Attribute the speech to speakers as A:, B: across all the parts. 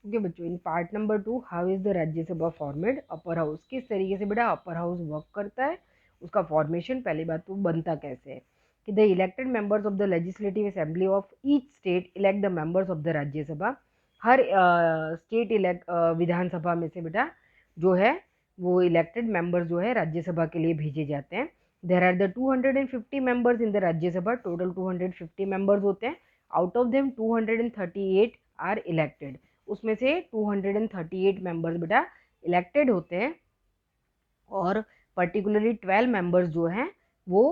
A: Okay बच्चों, in part number 2 how is the Rajya Sabha formed, upper house किस तरीके से बेटा अपर हाउस वर्क करता है, उसका फॉर्मेशन, पहली बात तो बनता कैसे है कि the elected members of the legislative assembly of each state elect the members of the Rajya Sabha. हर स्टेट विधानसभा में से बेटा जो है वो इलेक्टेड मेंबर्स जो है राज्यसभा के लिए भेजे जाते हैं। There are the 250 members in the Rajya Sabha, total 250 members होते हैं। Out of them 238 are elected, उसमें से 238 मेंबर्स बेटा इलेक्टेड होते हैं और पर्टिकुलरली 12 मेंबर्स जो हैं वो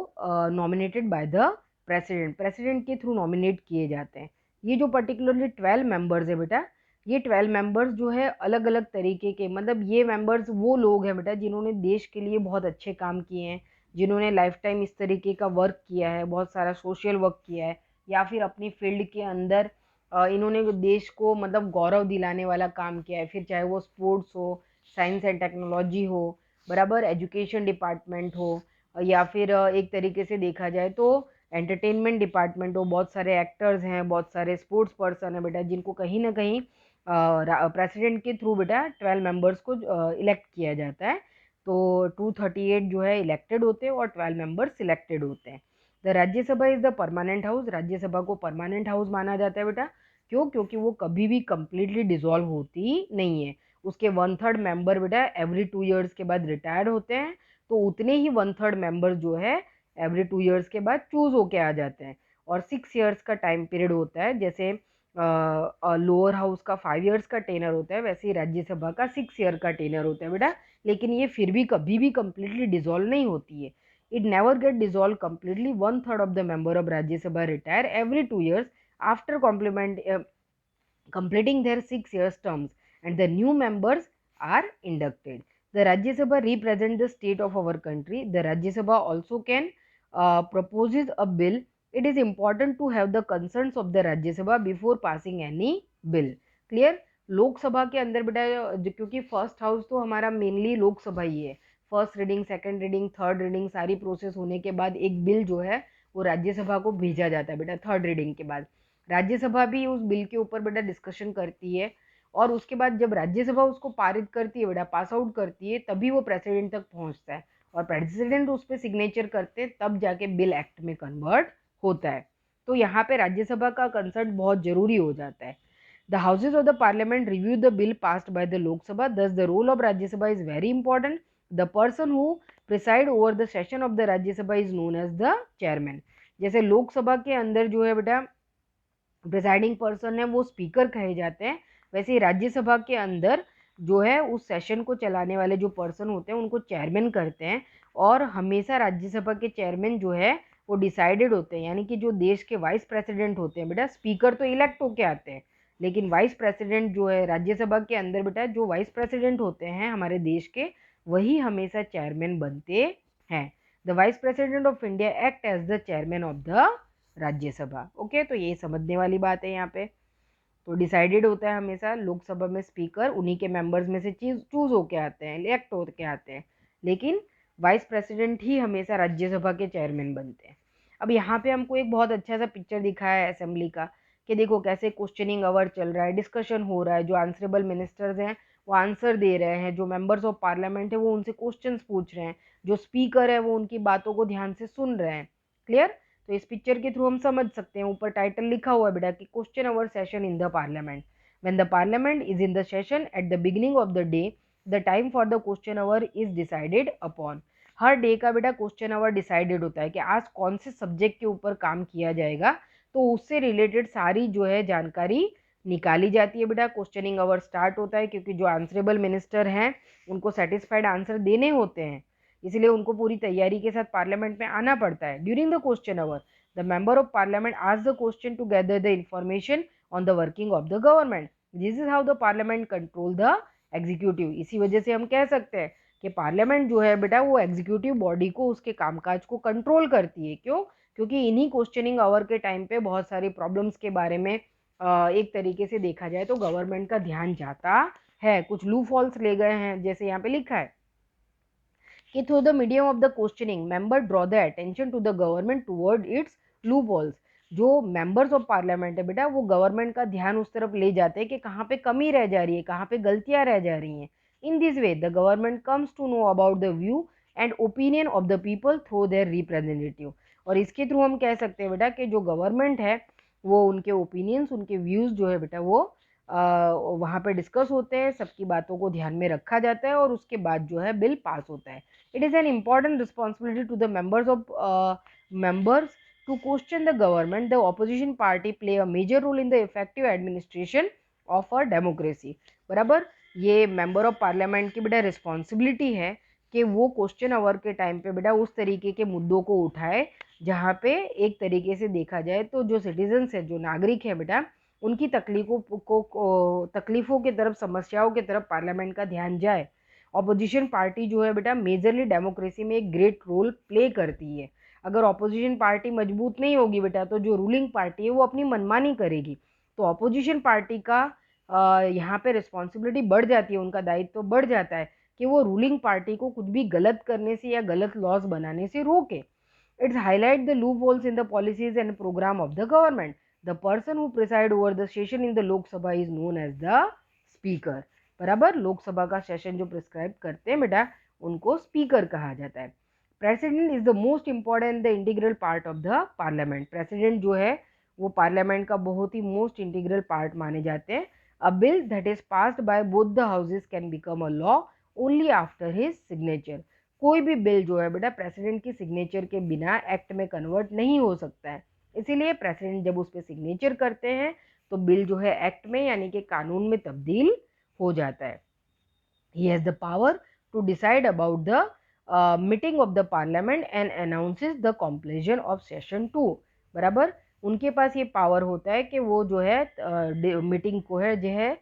A: नॉमिनेटेड बाय द प्रेसिडेंट के थ्रू नॉमिनेट किए जाते हैं। ये जो पर्टिकुलरली 12 मेंबर्स है बेटा, ये 12 मेंबर्स जो है अलग अलग तरीके के, मतलब ये मेंबर्स वो लोग हैं बेटा जिन्होंने देश के लिए बहुत अच्छे काम किए हैं, जिन्होंने लाइफ टाइम इस तरीके का वर्क किया है, बहुत सारा सोशल वर्क किया है, या फिर अपनी फील्ड के अंदर इन्होंने देश को मतलब गौरव दिलाने वाला काम किया है, फिर चाहे वो स्पोर्ट्स हो, साइंस एंड टेक्नोलॉजी हो, बराबर एजुकेशन डिपार्टमेंट हो, या फिर एक तरीके से देखा जाए तो एंटरटेनमेंट डिपार्टमेंट हो, बहुत सारे एक्टर्स हैं, बहुत सारे स्पोर्ट्स पर्सन हैं बेटा जिनको कहीं ना कहीं प्रेसिडेंट के थ्रू बेटा 12 मेंबर्स को इलेक्ट किया जाता है। तो 238 जो है इलेक्टेड होते हैं और 12 मेंबर्स सिलेक्टेड होते हैं। The Rajya Sabha is the permanent house, Rajya Sabha को परमानेंट हाउस माना जाता है बेटा। क्यों? क्योंकि वो कभी भी कंप्लीटली डिसॉल्व होती नहीं है। उसके 1/3 मेंबर बेटा एवरी 2 ईयर्स के बाद रिटायर्ड होते हैं, तो उतने ही 1/3 मेंबर जो है एवरी 2 ईयर्स के बाद चूज होके आ जाते हैं। और 6 ईयर्स का टाइम पीरियड होता है, जैसे लोअर हाउस का 5 ईयर्स का टेनर होता है, वैसे ही राज्यसभा का 6 ईयर का टेनर होता है बेटा। लेकिन ये फिर भी कभी भी कंप्लीटली डिसॉल्व नहीं होती है। It never get dissolved completely. 1/3 of the member of Rajya Sabha retire every 2 years after completing their 6 years terms, and the new members are inducted. The Rajya Sabha represent the state of our country. The Rajya Sabha also can proposes a bill. It is important to have the concerns of the Rajya Sabha before passing any bill. Clear? Lok Sabha के अंदर बेटा क्योंकि first house तो हमारा mainly Lok Sabha ही है, first reading, second reading, third reading सारी process होने के बाद एक बिल जो है वो राज्यसभा को भेजा जाता है बेटा थर्ड रीडिंग के बाद। राज्यसभा भी उस बिल के ऊपर बेटा डिस्कशन करती है और उसके बाद जब राज्यसभा उसको पारित करती है बेटा, पास आउट करती है, तभी वो प्रेसिडेंट तक पहुंचता है और प्रेसिडेंट उस पर सिग्नेचर करते हैं, तब जाके बिल एक्ट में कन्वर्ट होता है। तो यहाँ पे राज्यसभा का कंसर्ट बहुत जरूरी हो जाता है। The houses of the parliament review the bill passed by the Lok Sabha. Thus, the role of Rajya Sabha is very important. The person who preside over the session of the Rajya Sabha is known as the chairman. जैसे लोकसभा के अंदर जो है बेटा presiding person है वो speaker कहे जाते हैं, वैसे ही राज्यसभा के अंदर जो है उस सेशन को चलाने वाले जो पर्सन होते हैं उनको चेयरमैन करते हैं। और हमेशा राज्यसभा के चेयरमैन जो है वो डिसाइडेड होते हैं, यानी कि जो देश के वाइस प्रेसिडेंट होते हैं बेटा, स्पीकर तो इलेक्ट होके आते हैं लेकिन वाइस प्रेसिडेंट जो है राज्यसभा के अंदर बेटा जो वाइस प्रेसिडेंट होते हैं हमारे देश के, वही हमेशा चेयरमैन बनते हैं। The vice president of India act as the chairman of the Rajya Sabha. Okay, तो ये समझने वाली बात है यहाँ पे। तो डिसाइडेड होता है हमेशा, लोकसभा में स्पीकर उन्हीं के मेंबर्स में से चूज होके आते हैं, इलेक्ट होके आते हैं, लेकिन वाइस प्रेसिडेंट ही हमेशा राज्यसभा के चेयरमैन बनते हैं। अब यहाँ पे हमको एक बहुत अच्छा सा पिक्चर दिखाया है असेंबली का कि देखो कैसे क्वेश्चनिंग आवर चल रहा है, डिस्कशन हो रहा है, जो आंसरेबल मिनिस्टर्स हैं वो आंसर दे रहे हैं, जो मेंबर्स ऑफ पार्लियामेंट है वो उनसे क्वेश्चंस पूछ रहे हैं, जो स्पीकर है वो उनकी बातों को ध्यान से सुन रहे हैं। क्लियर? तो इस पिक्चर के थ्रू हम समझ सकते हैं, ऊपर टाइटल लिखा हुआ है बेटा कि question hour session in the parliament. When the parliament is in the session at the beginning of the day, the time for the question hour is decided upon. हर डे का बेटा क्वेश्चन आवर डिसाइडेड होता है कि आज कौन से subject के ऊपर काम किया जाएगा, तो उससे रिलेटेड सारी जो है जानकारी निकाली जाती है बेटा। क्वेश्चनिंग आवर स्टार्ट होता है क्योंकि जो आंसरेबल मिनिस्टर हैं उनको सेटिस्फाइड आंसर देने होते हैं, इसलिए उनको पूरी तैयारी के साथ पार्लियामेंट में आना पड़ता है। During the question hour the member of parliament ask the question to gather the information on the working of the government. This is how the parliament control the executive. इसी वजह से हम कह सकते हैं कि पार्लियामेंट जो है बेटा वो एग्जीक्यूटिव बॉडी को, उसके कामकाज को कंट्रोल करती है। क्यों? क्योंकि इन्हीं क्वेश्चनिंग आवर के टाइम पे बहुत सारी प्रॉब्लम्स के बारे में एक तरीके से देखा जाए तो गवर्नमेंट का ध्यान जाता है। कुछ लू फॉल्स ले गए हैं, जैसे यहाँ पे लिखा है कि through the medium of the questioning member draw the attention to the government toward its loopholes। जो मेंबर्स ऑफ पार्लियामेंट है बेटा, वो गवर्नमेंट का ध्यान उस तरफ ले जाते हैं कि कहाँ पे कमी रह जा रही है, कहाँ पे गलतियां रह जा रही हैं। In this way the government comes to know about the view and opinion of the people through their representative. और इसके थ्रू हम कह सकते हैं बेटा कि जो गवर्नमेंट है वो उनके ओपिनियंस, उनके व्यूज़ जो है बेटा वो वहाँ पे डिस्कस होते हैं, सबकी बातों को ध्यान में रखा जाता है और उसके बाद जो है बिल पास होता है। It is an important responsibility to the members to question the government. The opposition party play a major role in the effective administration of a democracy. बराबर, ये मेंबर ऑफ पार्लियामेंट की बेटा responsibility है कि वो question our के time पे बेटा उस तरीके के मुद्दों को उठाए जहाँ पे एक तरीके से देखा जाए तो जो सिटीजन्स है, जो नागरिक है बेटा, उनकी तकलीफों की तरफ, समस्याओं की तरफ पार्लियामेंट का ध्यान जाए। ऑपोजिशन पार्टी जो है बेटा मेजरली डेमोक्रेसी में एक ग्रेट रोल प्ले करती है। अगर ऑपोजिशन पार्टी मजबूत नहीं होगी बेटा तो जो रूलिंग पार्टी है वो अपनी मनमानी करेगी। तो ऑपोजिशन पार्टी का यहाँ पे रिस्पॉन्सिबिलिटी बढ़ जाती है, उनका दायित्व तो बढ़ जाता है कि वो रूलिंग पार्टी को कुछ भी गलत करने से या गलत लॉस बनाने से रोके। It's highlight the loopholes in the policies and program of the government. The person who preside over the session in the Lok Sabha is known as the speaker. बराबर, लोकसभा का सेशन जो प्रिस्क्राइब करते हैं बेटा उनको स्पीकर कहा जाता है। President is the most important the integral part of the parliament. President जो है वो पार्लियामेंट का बहुत ही मोस्ट इंटीग्रल पार्ट माने जाते हैं। अ bill that is passed by both the houses can become a law only after his signature. कोई भी बिल जो है बेटा प्रेसिडेंट की सिग्नेचर के बिना एक्ट में कन्वर्ट नहीं हो सकता है। इसीलिए प्रेसिडेंट जब उस पर सिग्नेचर करते हैं तो बिल जो है एक्ट में यानी कि कानून में तब्दील हो जाता है। He has the power to decide about the meeting of the parliament and announces the completion of session 2। बराबर, उनके पास ये पावर होता है कि वो जो है मीटिंग को है जो है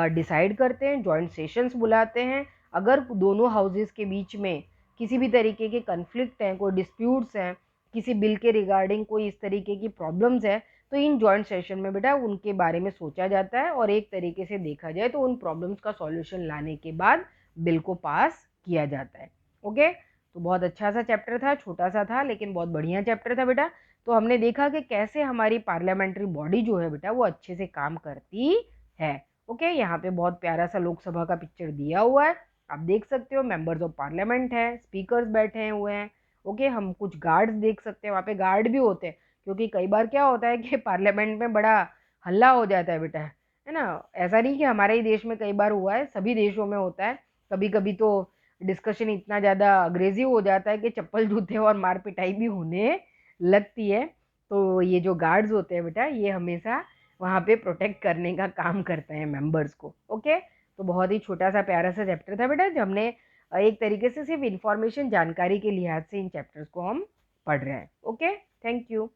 A: डिसाइड करते हैं, जॉइंट सेशंस बुलाते हैं। अगर दोनों हाउसेस के बीच में किसी भी तरीके के कन्फ्लिक्ट हैं, कोई डिस्प्यूट्स हैं, किसी बिल के रिगार्डिंग कोई इस तरीके की प्रॉब्लम्स है तो इन जॉइंट सेशन में बेटा उनके बारे में सोचा जाता है और एक तरीके से देखा जाए तो उन प्रॉब्लम्स का सॉल्यूशन लाने के बाद बिल को पास किया जाता है। ओके, तो बहुत अच्छा सा चैप्टर था, छोटा सा था लेकिन बहुत बढ़िया चैप्टर था बेटा। तो हमने देखा कि कैसे हमारी पार्लियामेंट्री बॉडी जो है बेटा वो अच्छे से काम करती है। ओके, यहाँ पे बहुत प्यारा सा लोकसभा का पिक्चर दिया हुआ है, आप देख सकते हो। मेंबर्स ऑफ पार्लियामेंट है, स्पीकर्स बैठे हुए हैं। ओके, हम कुछ गार्ड्स देख सकते हैं, वहाँ पे गार्ड भी होते हैं क्योंकि कई बार क्या होता है कि पार्लियामेंट में बड़ा हल्ला हो जाता है बेटा, है ना। ऐसा नहीं कि हमारे ही देश में कई बार हुआ है, सभी देशों में होता है। कभी कभी तो डिस्कशन इतना ज़्यादा अग्रेसिव हो जाता है कि चप्पल जूते और मार पिटाई भी होने लगती है। तो ये जो गार्ड्स होते हैं बेटा ये हमेशा वहाँ पे प्रोटेक्ट करने का काम करते हैं मेंबर्स को। ओके, तो बहुत ही छोटा सा प्यारा सा चैप्टर था बेटा जो हमने एक तरीके से सिर्फ इंफॉर्मेशन, जानकारी के लिहाज से इन चैप्टर्स को हम पढ़ रहे हैं। Okay, thank you.